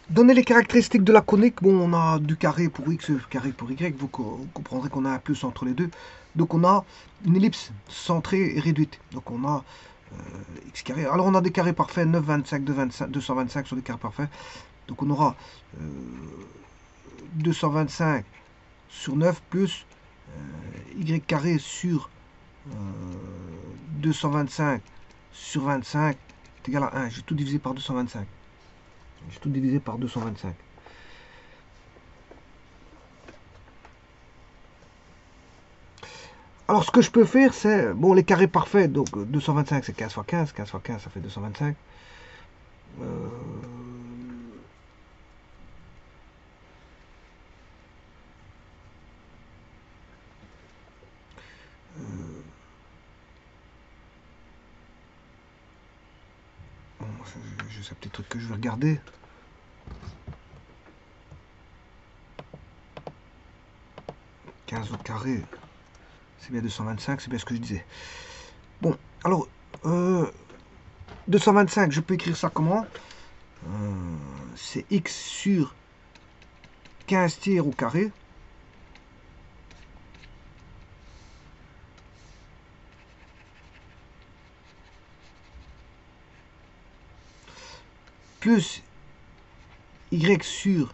Donner les caractéristiques de la conique, bon, on a du carré pour x, carré pour y, vous comprendrez qu'on a un plus entre les deux. Donc on a une ellipse centrée et réduite. Donc on a x carré. Alors on a des carrés parfaits, 9, 25, 225 sur des carrés parfaits. Donc on aura 225 sur 9 plus y carré sur 225 sur 25 est égal à 1. J'ai tout divisé par 225. J'ai tout divisé par 225. Alors ce que je peux faire, c'est, bon, les carrés parfaits, donc 225 c'est 15 fois 15, 15 fois 15 ça fait 225. Euh, bon, c'est un petit truc que je vais regarder. « 15 au carré, c'est bien 225, c'est bien ce que je disais. Bon, alors, 225, je peux écrire ça comment? C'est x sur 15 tiers au carré. Plus y sur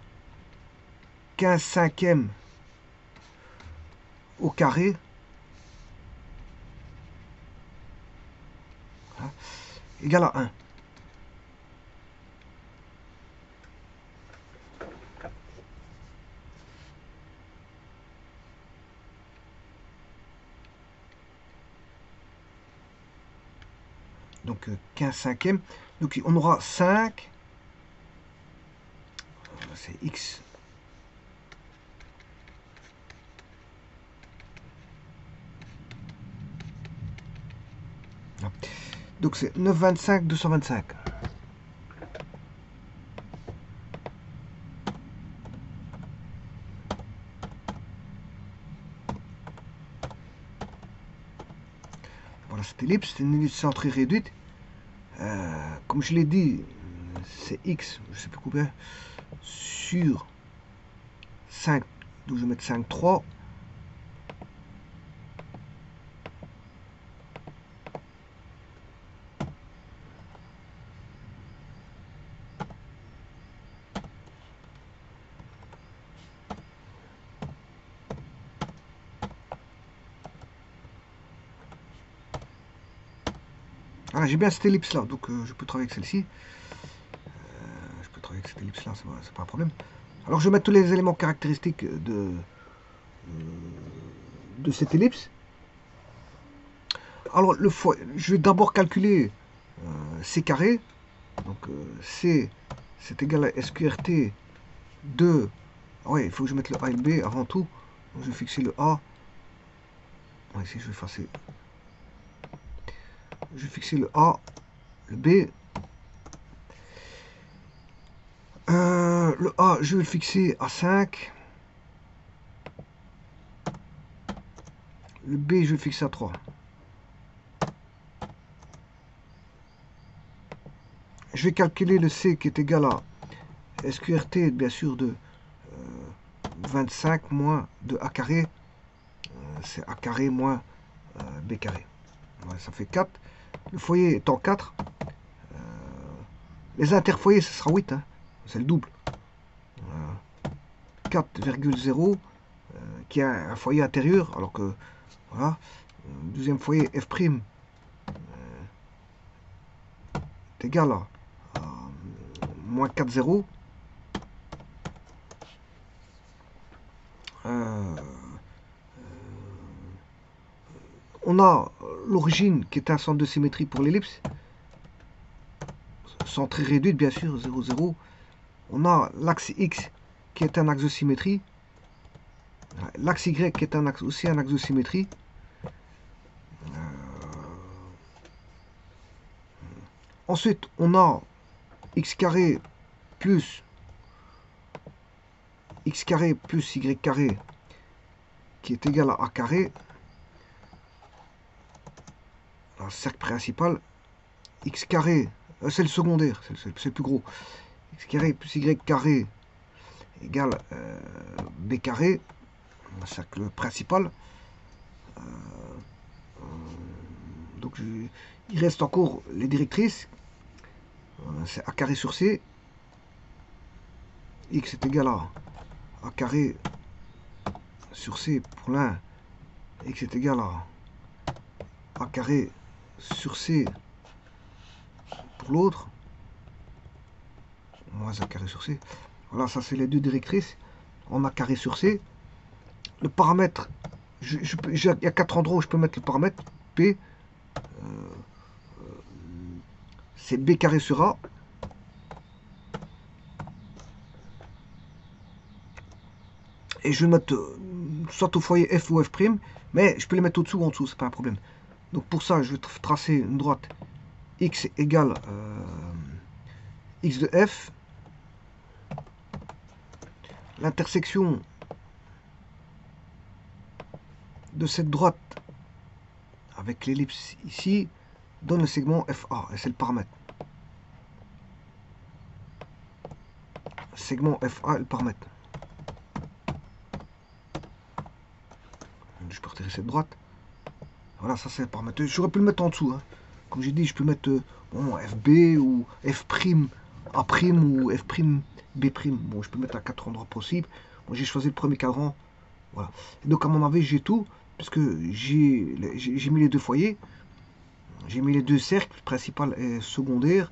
15 cinquièmes au carré. Voilà, égal à 1. Donc 15 cinquièmes. Donc on aura 5. C'est x. Donc c'est 9, 25, 225. Voilà cette ellipse, c'est une ellipse centrée réduite. Comme je l'ai dit, c'est x, je ne sais plus combien, sur 5, donc je vais mettre 5, 3. Voilà, j'ai bien cette ellipse là, donc je peux travailler avec celle-ci. Je peux travailler avec cette ellipse là, c'est pas un problème. Alors je vais mettre tous les éléments caractéristiques de cette ellipse. Alors je vais d'abord calculer C carré. Donc C c'est égal à SQRT de... Ah ouais, il faut que je mette le A et le B avant tout. Donc, je vais fixer le A. Ouais, ici je vais effacer. Je vais fixer le A, le B. Le A, je vais le fixer à 5. Le B, je vais le fixer à 3. Je vais calculer le C qui est égal à SQRT, bien sûr, de 25 moins de A carré. C'est A carré moins B carré. Ouais, ça fait 4. Le foyer étant 4. Les interfoyers, ce sera 8. Hein. C'est le double. 4,0 qui a un foyer intérieur, alors que voilà, deuxième foyer f' est égal à moins 4 zéros. On a l'origine qui est un centre de symétrie pour l'ellipse, centrée réduite bien sûr, 0, 0. On a l'axe x qui est un axe de symétrie, l'axe y qui est aussi un axe de symétrie. Ensuite, on a x carré plus y carré qui est égal à a carré. Alors, cercle principal, x carré, c'est le secondaire, c'est le plus gros. x carré plus y carré égale b carré, c'est le principal. Donc il reste encore les directrices, c'est a carré sur c, x est égal à a carré sur c pour l'un, x est égal à a carré sur c pour l'autre, moins a carré sur c. Voilà, ça c'est les deux directrices. On a carré sur c. Le paramètre, il y a 4 endroits où je peux mettre le paramètre. P, c'est b carré sur a. Et je vais mettre soit au foyer f ou f', mais je peux les mettre au-dessous ou en dessous, c'est pas un problème. Donc pour ça, je vais tracer une droite x égale x de f. L'intersection de cette droite avec l'ellipse ici donne le segment FA, et c'est le paramètre. Segment FA est le paramètre. Je peux retirer cette droite. Voilà, ça c'est le paramètre. J'aurais pu le mettre en dessous. Hein. Comme j'ai dit, je peux mettre bon, FB ou F', A' ou F', B'. Bon, je peux mettre à 4 endroits possibles. Moi, j'ai choisi le premier cadran. Voilà. Et donc, à mon avis, j'ai tout. Puisque j'ai mis les deux foyers. J'ai mis les deux cercles, principal et secondaire.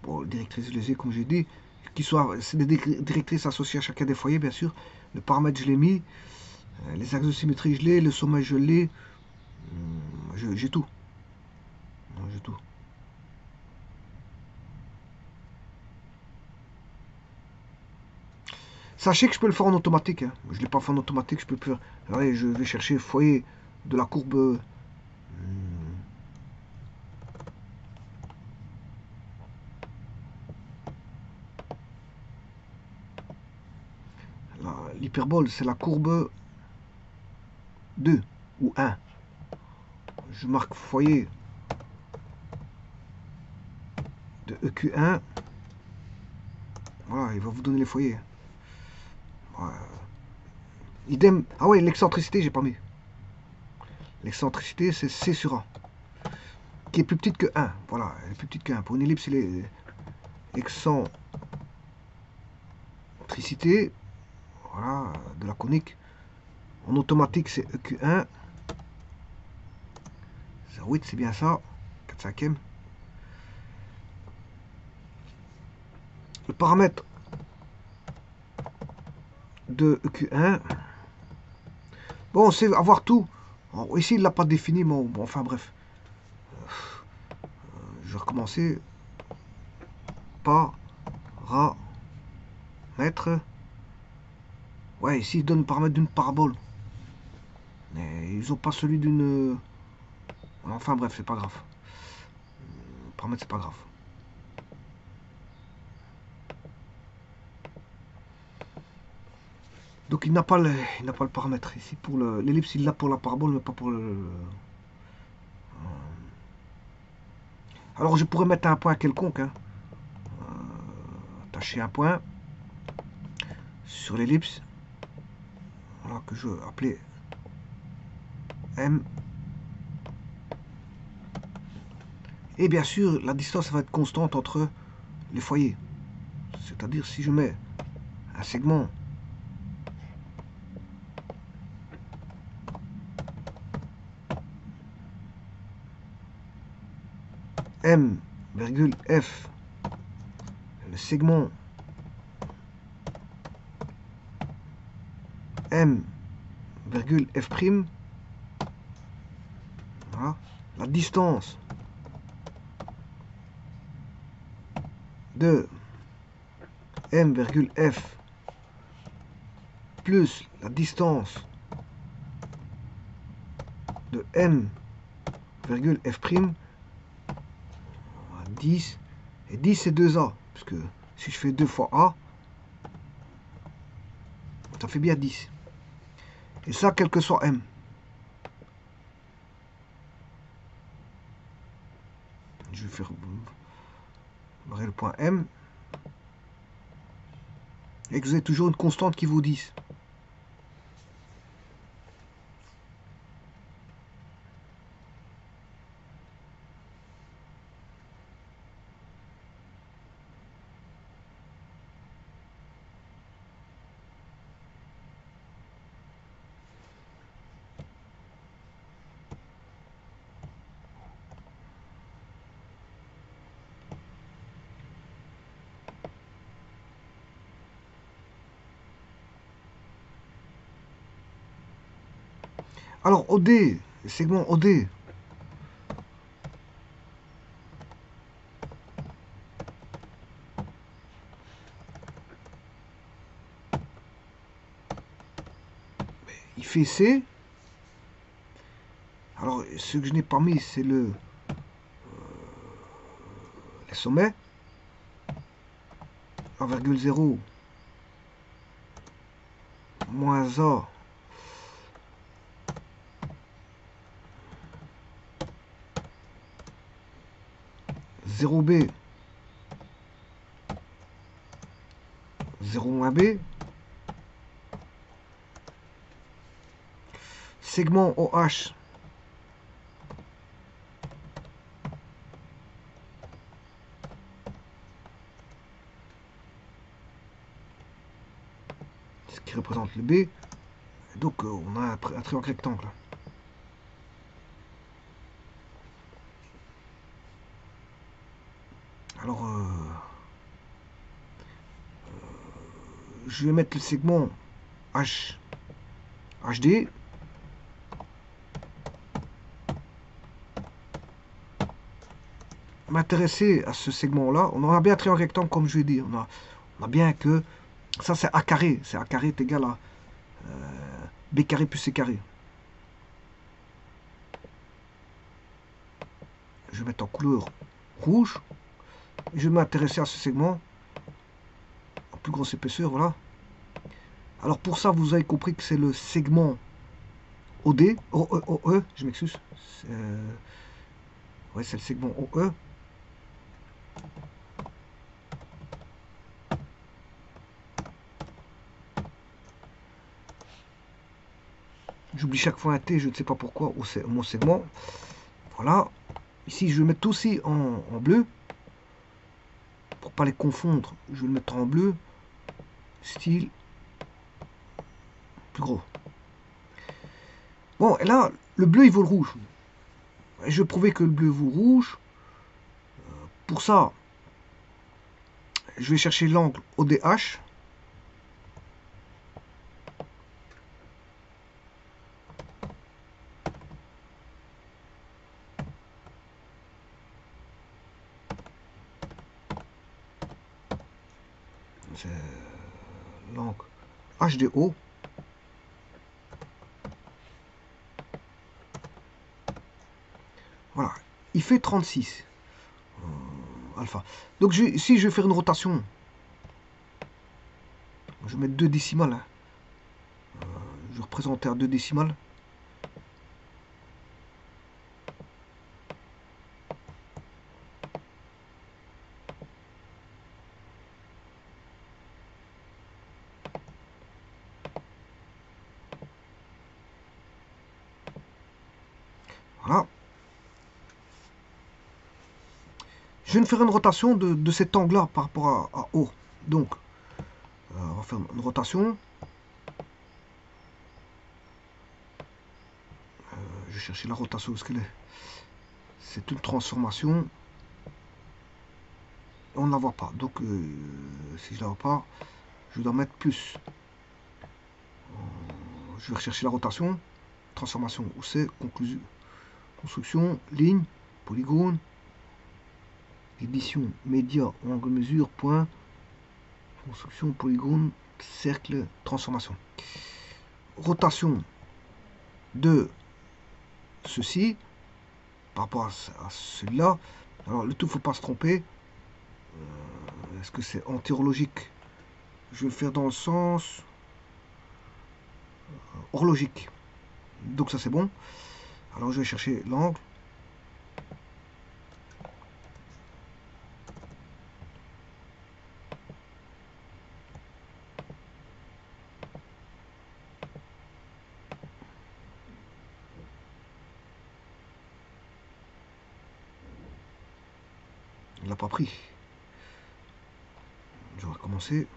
Bon, directrices, je les ai, comme j'ai dit. C'est des directrices associées à chacun des foyers, bien sûr. Le paramètre, je l'ai mis. Les axes de symétrie, je l'ai. Le sommet, je l'ai. J'ai tout. J'ai tout. Sachez que je peux le faire en automatique. Hein. Je ne l'ai pas fait en automatique, je peux faire. Allez, je vais chercher le foyer de la courbe. L'hyperbole, c'est la courbe 2 ou 1. Je marque foyer de EQ1. Voilà, il va vous donner les foyers. Voilà. Idem. Ah ouais, l'excentricité, j'ai pas mis. L'excentricité, c'est C sur A. Qui est plus petite que 1. Voilà, elle est plus petite que 1. Pour une ellipse, il est excentricité. Voilà, de la conique. En automatique, c'est EQ1. 0,8, c'est bien ça. 4/5. Le paramètre de EQ1. Bon, c'est avoir tout. Alors, ici, il ne l'a pas défini, mais bon, enfin bref. Je vais recommencer. Paramètre. Ouais, ici, ils donnent le paramètre d'une parabole. Mais ils n'ont pas celui d'une... Enfin bref, c'est pas grave. Le paramètre, c'est pas grave. Donc il n'a pas le paramètre. Ici pour l'ellipse, il l'a pour la parabole, mais pas pour le... Alors je pourrais mettre un point quelconque. Hein. Attacher un point sur l'ellipse. Voilà, que je vais appeler M. Et bien sûr, la distance va être constante entre les foyers. C'est-à-dire si je mets un segment M, F, le segment M, F', voilà, la distance de M, F plus la distance de M, F', 10, et 10 c'est 2A, parce que si je fais 2 fois A, ça fait bien 10. Et ça, quel que soit M. Je vais faire le point M. et que vous avez toujours une constante qui vaut 10. Alors, OD, segment OD. Il fait C. Alors, ce que je n'ai pas mis, c'est les sommets. 1,0 moins A zéro B 0 moins B, segment OH, ce qui représente le B. Donc on a un triangle rectangle. Alors je vais mettre le segment HD. M'intéresser à ce segment là, on aura bien un triangle rectangle comme je l'ai dit, on a bien que ça c'est A carré, c'est A carré est égal à B carré plus C carré. Je vais mettre en couleur rouge, je vais m'intéresser à ce segment en plus grosse épaisseur, voilà. Alors pour ça vous avez compris que c'est le segment OD, OE, je m'excuse, ouais c'est le segment OE. J'oublie chaque fois un T, je ne sais pas pourquoi, mon segment. Voilà. Ici, je vais mettre aussi en bleu. Pour ne pas les confondre, je vais le mettre en bleu. Style plus gros. Bon, et là, le bleu, il vaut le rouge. Et je vais prouver que le bleu vaut rouge. Pour ça, je vais chercher l'angle ODH. C'est l'angle HDO. Voilà, il fait 36 alpha. Donc si je vais faire une rotation, je vais mettre 2 décimales. Hein. Je vais représenter à 2 décimales. Voilà. Je vais faire une rotation de cet angle-là par rapport à O. Donc, on va faire une rotation. Je vais chercher la rotation où est-ce qu'elle est. C'est une transformation. On ne la voit pas. Donc, si je ne la vois pas, je dois mettre plus. Je vais rechercher la rotation. Transformation, où c'est? Conclusion. Construction, ligne, polygone, édition, média, angle mesure, point, construction, polygone, cercle, transformation. Rotation de ceci par rapport à celui-là. Alors le tout, faut pas se tromper. Est-ce que c'est anti-horlogique? Je vais le faire dans le sens horlogique. Donc ça c'est bon. Alors je vais chercher l'angle. Il l'a pas pris. Je vais recommencer.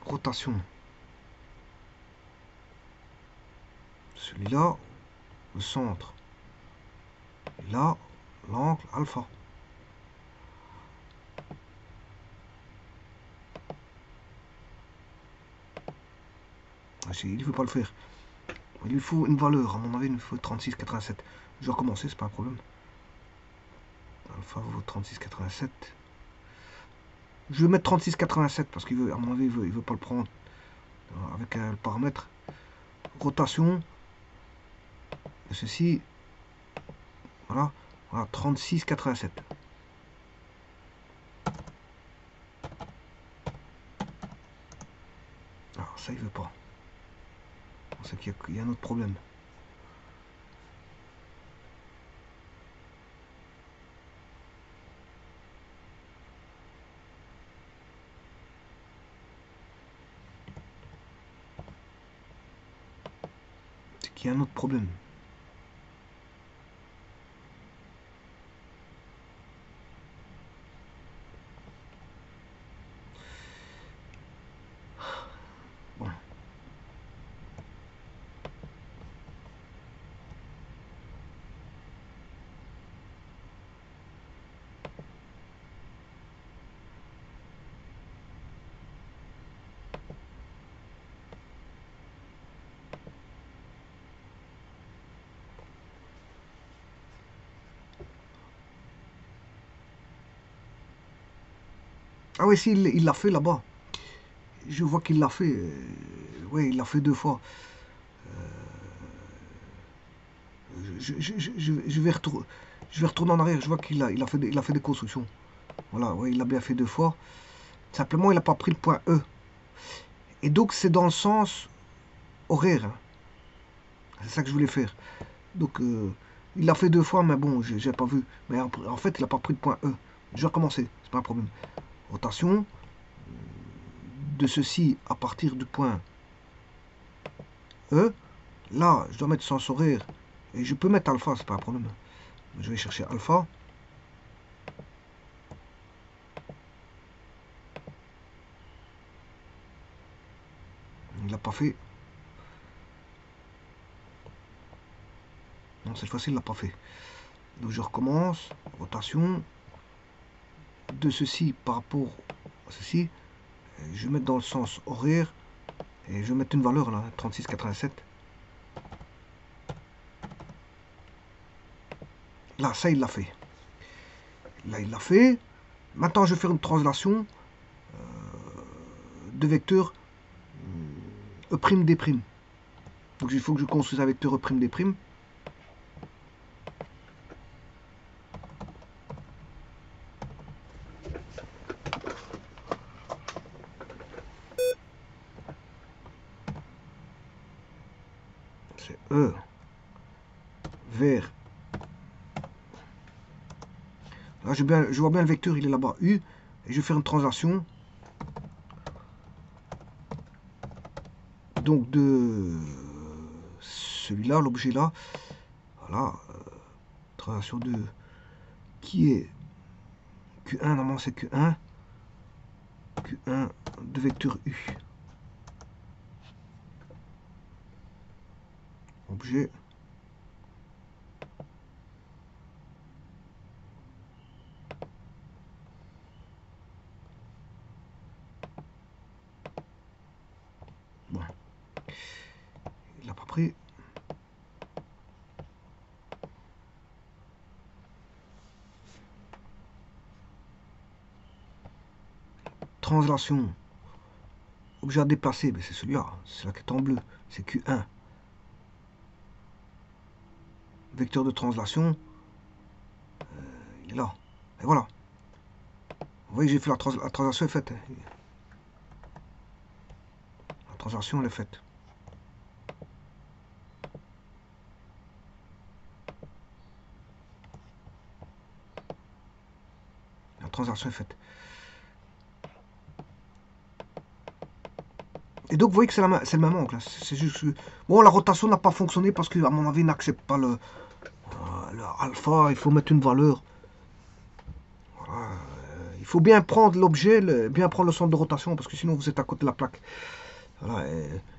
Rotation. Celui-là, le centre. Et là, l'angle alpha. Il ne veut pas le faire. Il lui faut une valeur. À mon avis, il nous faut 36,87. Je vais recommencer, c'est pas un problème. Alpha vaut 36,87. Je vais mettre 36,87 parce qu'il veut, à mon avis, il veut pas le prendre avec le paramètre. Rotation. Et ceci. Voilà. Voilà, 36,87. Ah, ça, il veut pas. C'est qu'il y a un autre problème. C'est qu'il y a un autre problème. Bon. Ah oui, si, il l'a fait là-bas. Je vois qu'il l'a fait. Oui, il l'a fait 2 fois. Je vais retourner en arrière. Je vois qu'il a fait des constructions. Voilà, ouais, il l'a bien fait 2 fois. Simplement, il n'a pas pris le point E. Et donc, c'est dans le sens horaire. Hein. C'est ça que je voulais faire. Donc, il l'a fait 2 fois, mais bon, j'ai pas vu. Mais en fait, il n'a pas pris le point E. Je vais recommencer, c'est pas un problème. Rotation de ceci à partir du point E. Là, je dois mettre sens horaire. Et je peux mettre alpha, c'est pas un problème. Je vais chercher alpha. Il l'a pas fait. Non, cette fois-ci, il l'a pas fait. Donc je recommence. Rotation de ceci par rapport à ceci. Je vais mettre dans le sens horaire. Et je vais mettre une valeur là, 36,87. Là, ça, il l'a fait. Là, il l'a fait. Maintenant, je vais faire une translation de vecteur E', D'. Donc il faut que je construise un vecteur E', D'. C'est E vers... Là, je vois bien le vecteur, il est là-bas, U. Et je vais faire une translation. Donc de celui-là, l'objet là. Voilà. Translation de... Qui est Q1, normalement c'est Q1. Q1 de vecteur U. Objet. Bon. Il l'a pas pris. Translation. Objet à déplacer, mais c'est celui-là. C'est la qui est en bleu. C'est Q1. Vecteur de translation. Il est là. Et voilà. Vous voyez, j'ai fait la translation est faite. La translation elle est faite. La translation est faite. Et donc, vous voyez que c'est le même angle. C'est juste que... Bon, la rotation n'a pas fonctionné parce que, à mon avis, il n'accepte pas le alpha. Il faut mettre une valeur. Voilà. Il faut bien prendre l'objet, bien prendre le centre de rotation parce que sinon, vous êtes à côté de la plaque. Voilà.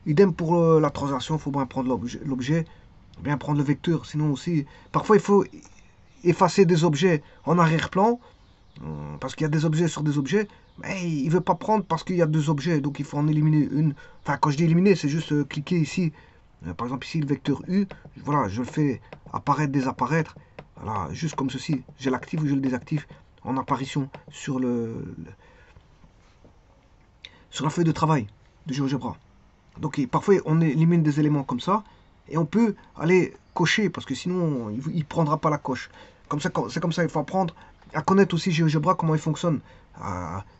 Idem pour la translation, il faut bien prendre l'objet, bien prendre le vecteur. Sinon aussi, parfois, il faut effacer des objets en arrière-plan parce qu'il y a des objets sur des objets. Mais il ne veut pas prendre parce qu'il y a deux objets, donc il faut en éliminer une. Enfin, quand je dis éliminer, c'est juste cliquer ici. Par exemple, ici, le vecteur U, voilà, je le fais apparaître, désapparaître. Voilà, juste comme ceci. Je l'active ou je le désactive en apparition sur sur la feuille de travail de GeoGebra. Donc, parfois, on élimine des éléments comme ça et on peut aller cocher parce que sinon, il ne prendra pas la coche. Comme ça, c'est comme ça, il faut apprendre à connaître aussi GeoGebra, comment il fonctionne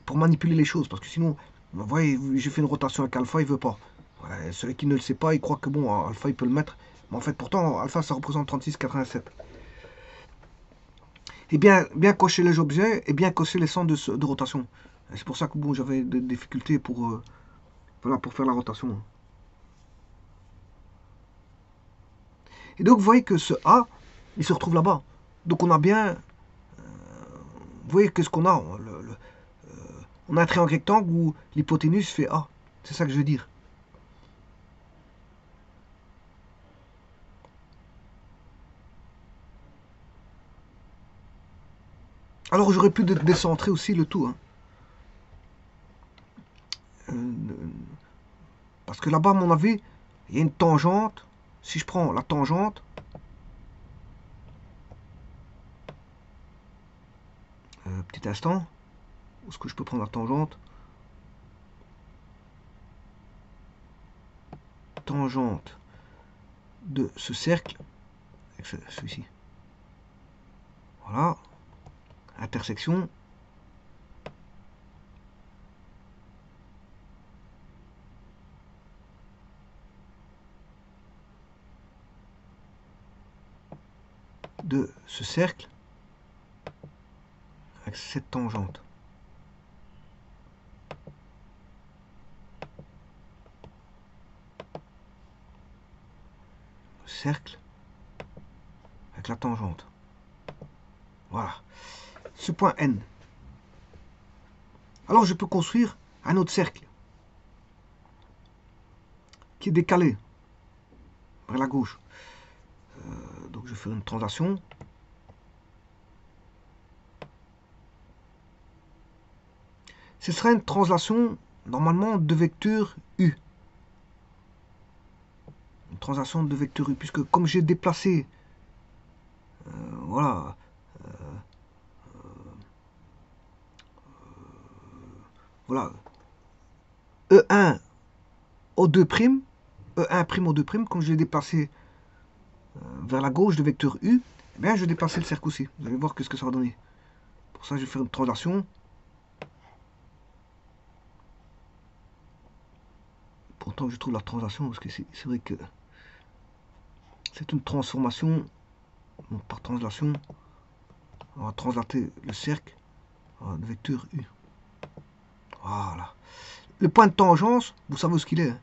pour manipuler les choses. Parce que sinon, vous voyez, j'ai fait une rotation avec alpha, il veut pas. Ouais, celui qui ne le sait pas, il croit que bon, alpha, il peut le mettre. Mais en fait, pourtant, alpha, ça représente 36,87. Et bien cocher les objets et bien cocher les centres de rotation. C'est pour ça que bon, j'avais des difficultés voilà, pour faire la rotation. Et donc, vous voyez que ce A, il se retrouve là-bas. Donc, on a bien... Vous voyez qu'est-ce qu'on a on a un triangle rectangle où l'hypoténuse fait A. C'est ça que je veux dire. Alors, j'aurais pu décentrer aussi le tout. Hein. Parce que là-bas, à mon avis, il y a une tangente. Si je prends la tangente, petit instant, où est-ce que je peux prendre la tangente? Tangente de ce cercle, avec celui-ci. Voilà. Intersection. De ce cercle avec cette tangente. Cercle avec la tangente. Voilà. Ce point N. Alors je peux construire un autre cercle qui est décalé vers la gauche. Donc je fais une translation. Ce sera une translation normalement de vecteur U. Une translation de vecteur U, puisque comme j'ai déplacé, voilà, voilà, E1 au 2', E1' au 2', comme je l'ai déplacé vers la gauche de vecteur U, eh bien je vais déplacer le cercle aussi. Vous allez voir ce que ça va donner. Pour ça, je vais faire une translation. Pourtant, je trouve la translation, parce que c'est vrai que c'est une transformation. Donc, par translation, on va translater le cercle de vecteur U. Voilà. Le point de tangence, vous savez où ce qu'il est.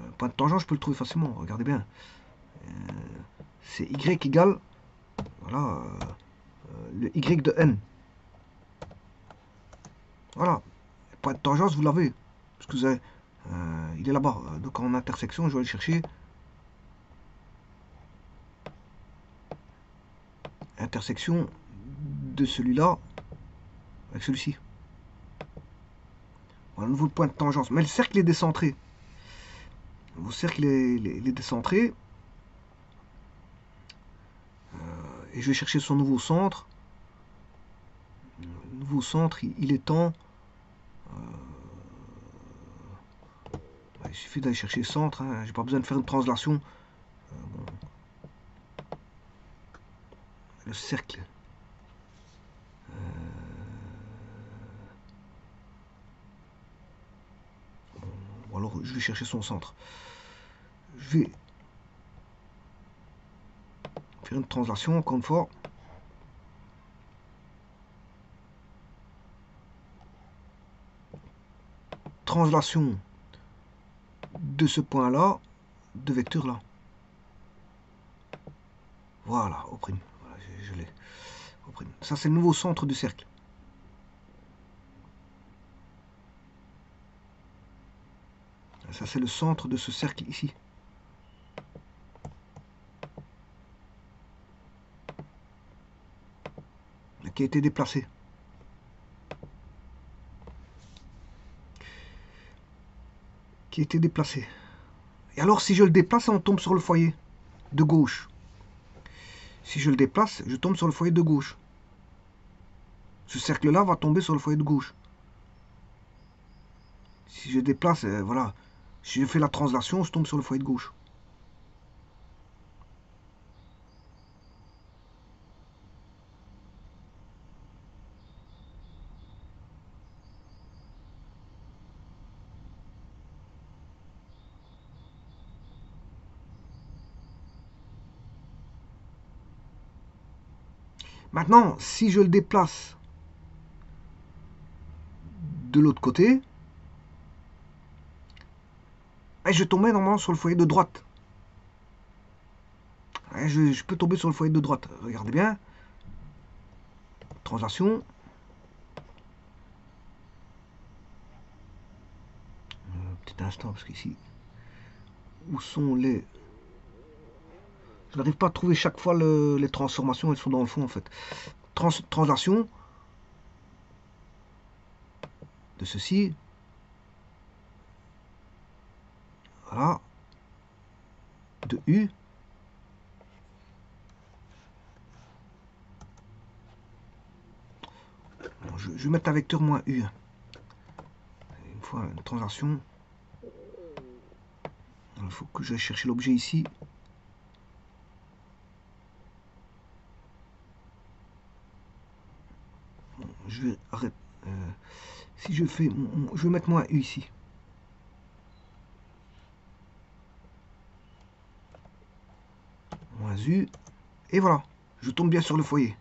Le point de tangence, je peux le trouver facilement. Regardez bien. C'est Y égale, voilà, le Y de N. Voilà. Le point de tangence, vous l'avez. Parce que vous avez, il est là-bas. Donc en intersection, je vais aller chercher. Intersection de celui-là avec celui-ci. Voilà, nouveau point de tangence. Mais le cercle est décentré. Le cercle est décentré. Et je vais chercher son nouveau centre. Le nouveau centre, il étend. Il suffit d'aller chercher le centre. Hein. J'ai pas besoin de faire une translation. Bon. Le cercle. Bon, alors, je vais chercher son centre. Je vais faire une translation encore une fois. translation de ce point-là, de vecteur là. Voilà, O'Prime. Voilà, je l'ai. O'Prime. Ça, c'est le nouveau centre du cercle. Ça, c'est le centre de ce cercle ici. Qui a été déplacé. Qui a été déplacé. Et alors, si je le déplace, on tombe sur le foyer de gauche. Si je le déplace, je tombe sur le foyer de gauche. Ce cercle-là va tomber sur le foyer de gauche. Si je déplace, voilà. Si je fais la translation, je tombe sur le foyer de gauche. Maintenant, si je le déplace de l'autre côté, je tombais normalement sur le foyer de droite. Je peux tomber sur le foyer de droite. Regardez bien. Translation. Petit instant, parce qu'ici, où sont les... Je n'arrive pas à trouver chaque fois les transformations, elles sont dans le fond en fait. Translation de ceci. Voilà. De U. Bon, je vais mettre un vecteur moins U. Une fois une translation. Il faut que j'aille chercher l'objet ici. Bon, je vais arrêter. Si je fais, je vais mettre moins U ici. Moins U. Et voilà. Je tombe bien sur le foyer.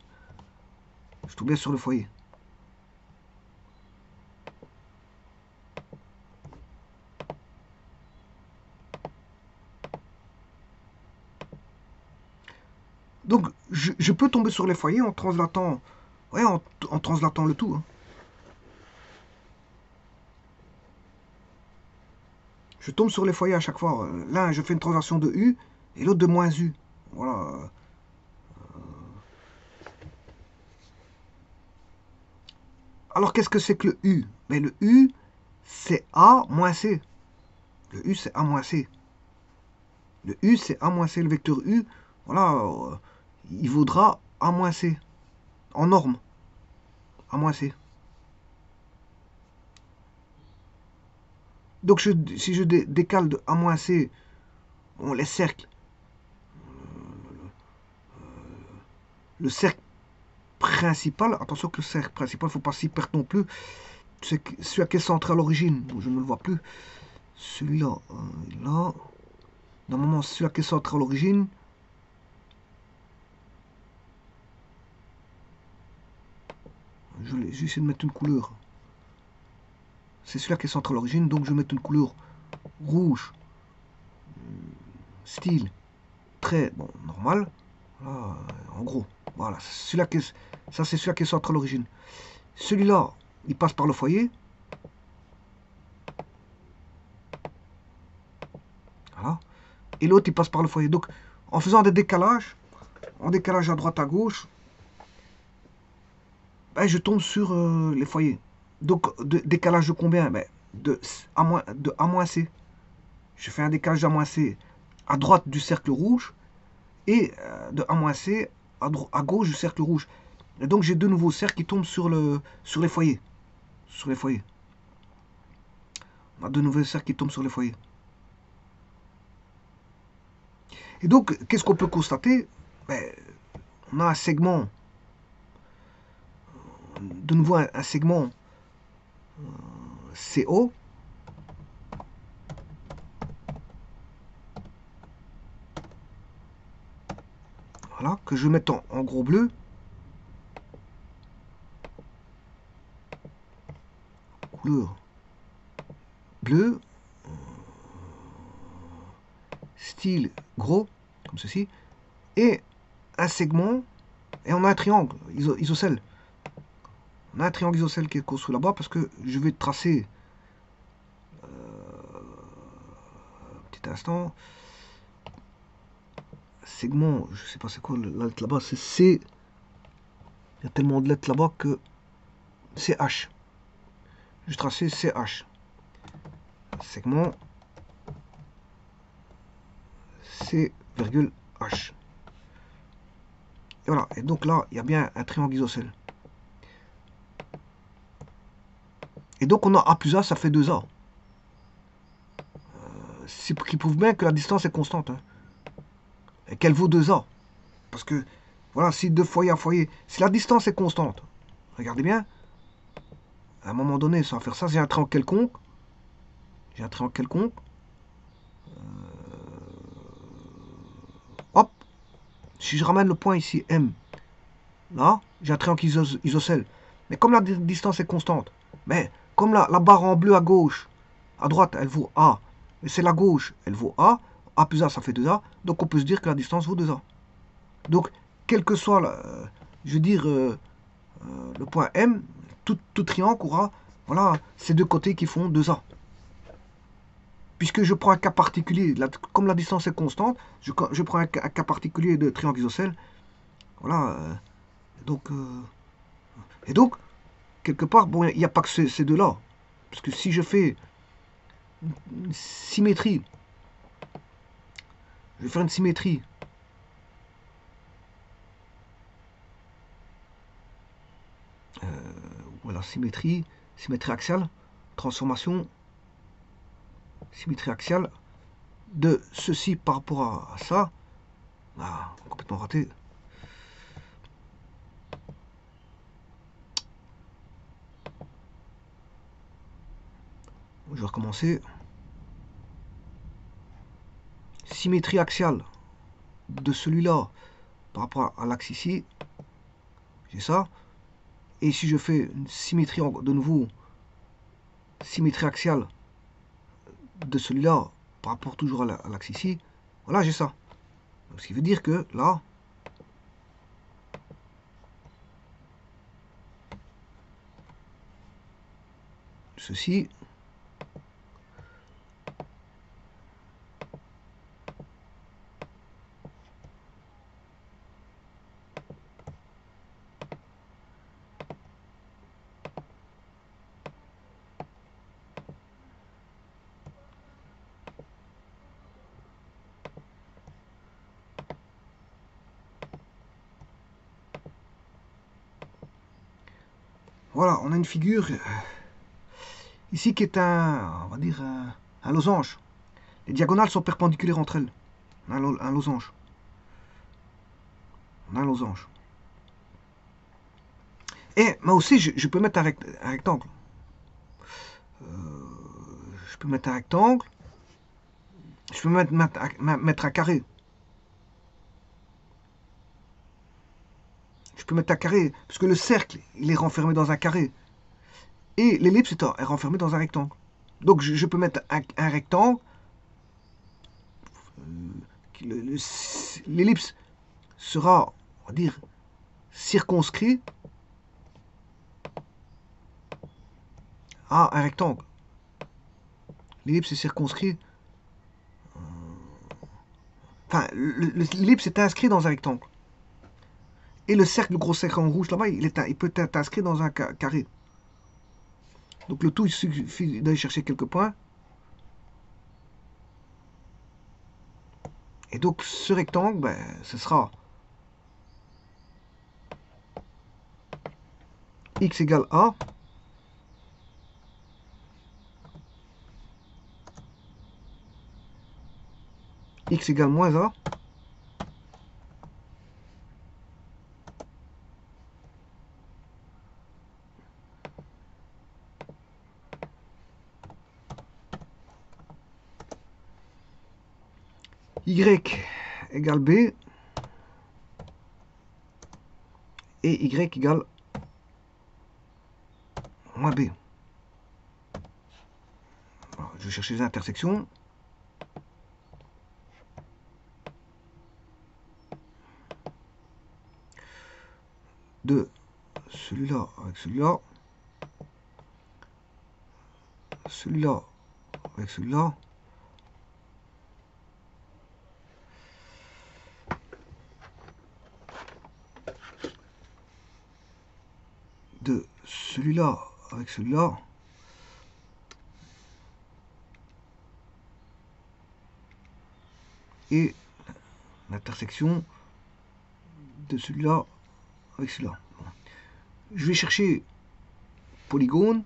Je tombe bien sur le foyer. Donc, je peux tomber sur les foyers en translatant, ouais, en translatant le tout. Hein. Je tombe sur les foyers à chaque fois. L'un, je fais une translation de U et l'autre de moins U. Voilà. Alors, qu'est-ce que c'est que le U? Mais le U, c'est A moins C. Le U, c'est A moins C. Le U, c'est A moins C. Le vecteur U, voilà, il vaudra A moins C. En norme. A moins C. Donc, si je décale de A moins C, bon, les cercles, le cercle principal, attention que le cercle principal, il ne faut pas s'y perdre non plus. C'est celui qui est centré à l'origine, donc je ne le vois plus. Celui-là, là. Normalement, celui-là qui est centré à l'origine. Je vais essayer de mettre une couleur. C'est celui-là qui est centré à l'origine, donc je vais mettre une couleur rouge. Style très bon, normal. Voilà, en gros, voilà, celui-là qui est, ça c'est celui-là qui est centré à l'origine. Celui-là, il passe par le foyer. Voilà. Et l'autre, il passe par le foyer. Donc, en faisant des décalages, en décalage à droite, à gauche, ben, je tombe sur les foyers. Donc, décalage de combien? Ben, de A C. Je fais un décalage d'A C à droite du cercle rouge et de A C à gauche du cercle rouge. Et donc, j'ai deux nouveaux cercles qui tombent sur les foyers. Sur les foyers. On a deux nouveaux cercles qui tombent sur les foyers. Et donc, qu'est-ce qu'on peut constater? Ben, on a un segment, de nouveau un segment CO. Voilà, que je vais mettre en gros bleu. Couleur bleu, style gros, comme ceci, et un segment, et on a un triangle isocèle. On a un triangle isocèle qui est construit là-bas parce que je vais tracer, un petit instant, segment, je sais pas c'est quoi la lettre là-bas, c'est C, il y a tellement de lettres là-bas que CH. Je vais tracer CH. Segment C, H. Et voilà, et donc là, il y a bien un triangle isocèle. Et donc on a A plus A, ça fait 2A. C'est qui prouve bien que la distance est constante. Hein, et qu'elle vaut 2A. Parce que, voilà, si 2 foyers à foyer, si la distance est constante, regardez bien, à un moment donné, ça va faire ça, j'ai un triangle quelconque. J'ai un triangle quelconque. Hop, si je ramène le point ici, M, là, j'ai un triangle isocèle. Mais comme la distance est constante, mais comme la barre en bleu à gauche, à droite, elle vaut A, et c'est la gauche, elle vaut A plus A, ça fait 2A, donc on peut se dire que la distance vaut 2A. Donc, quel que soit, je veux dire, le point M, tout triangle aura, voilà, ces deux côtés qui font 2A. Puisque je prends un cas particulier, comme la distance est constante, je prends un cas particulier de triangle isocèle. Voilà. Et donc, quelque part, bon, il n'y a pas que ces deux-là. Parce que si je fais une symétrie, je vais faire une symétrie. Voilà, symétrie axiale, transformation, symétrie axiale de ceci par rapport à ça. Ah, complètement raté. Je vais recommencer. Symétrie axiale de celui-là par rapport à l'axe ici. J'ai ça. Et si je fais une symétrie de nouveau, symétrie axiale de celui-là par rapport toujours à l'axe ici, voilà, j'ai ça. Donc, ce qui veut dire que là, ceci, voilà, on a une figure ici qui est on va dire, un losange. Les diagonales sont perpendiculaires entre elles. On a un losange. On a un losange. Et moi aussi, je peux mettre un rectangle. Je peux mettre un rectangle. Je peux mettre un carré. Je peux mettre un carré, parce que le cercle, il est renfermé dans un carré. Et l'ellipse est renfermée dans un rectangle. Donc je peux mettre un rectangle. L'ellipse sera, on va dire, circonscrit à un rectangle. L'ellipse est circonscrit. Enfin, l'ellipse est inscrit dans un rectangle. Et le cercle, le gros cercle en rouge là-bas, il peut être inscrit dans un carré. Donc le tout, il suffit d'aller chercher quelques points. Et donc ce rectangle, ben, ce sera x égale a. X égale moins a. Y égale B. Et Y égale moins B. Alors, je vais chercher les intersections. De celui-là avec celui-là. Celui-là avec celui-là. De celui-là avec celui-là. Et l'intersection de celui-là avec celui-là. Bon. Je vais chercher polygone.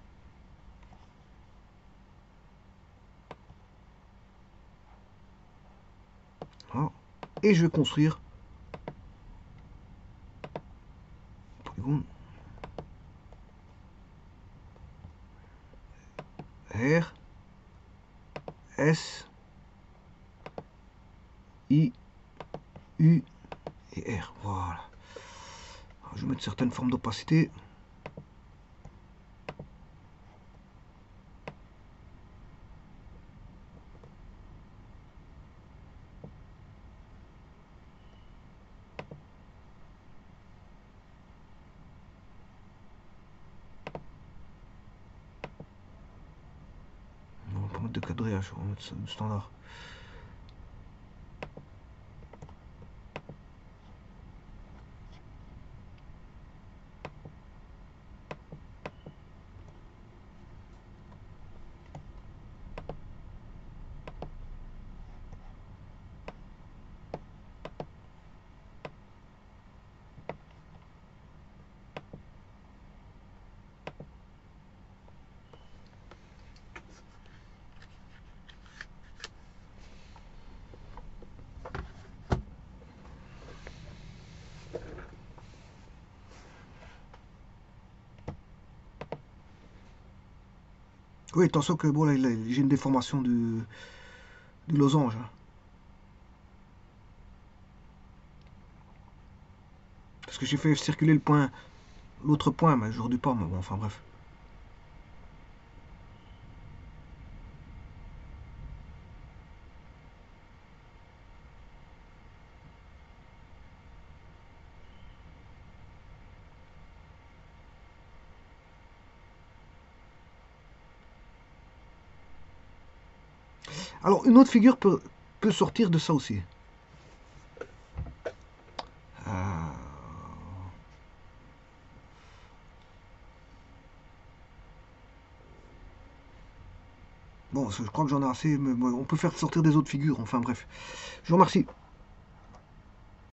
Voilà. Et je vais construire polygone R S I U et R. Voilà. Alors, je vais mettre certaines formes d'opacité. On va pas mettre de quadrillage, on va mettre ça du standard. Oui, attention que bon, là, j'ai une déformation du losange. Hein. Parce que j'ai fait circuler le point, l'autre point, mais j'aurais dû pas, mais bon, enfin bref. Alors, une autre figure peut sortir de ça aussi. Euh, Bon, je crois que j'en ai assez, mais on peut faire sortir des autres figures, enfin bref. Je vous remercie.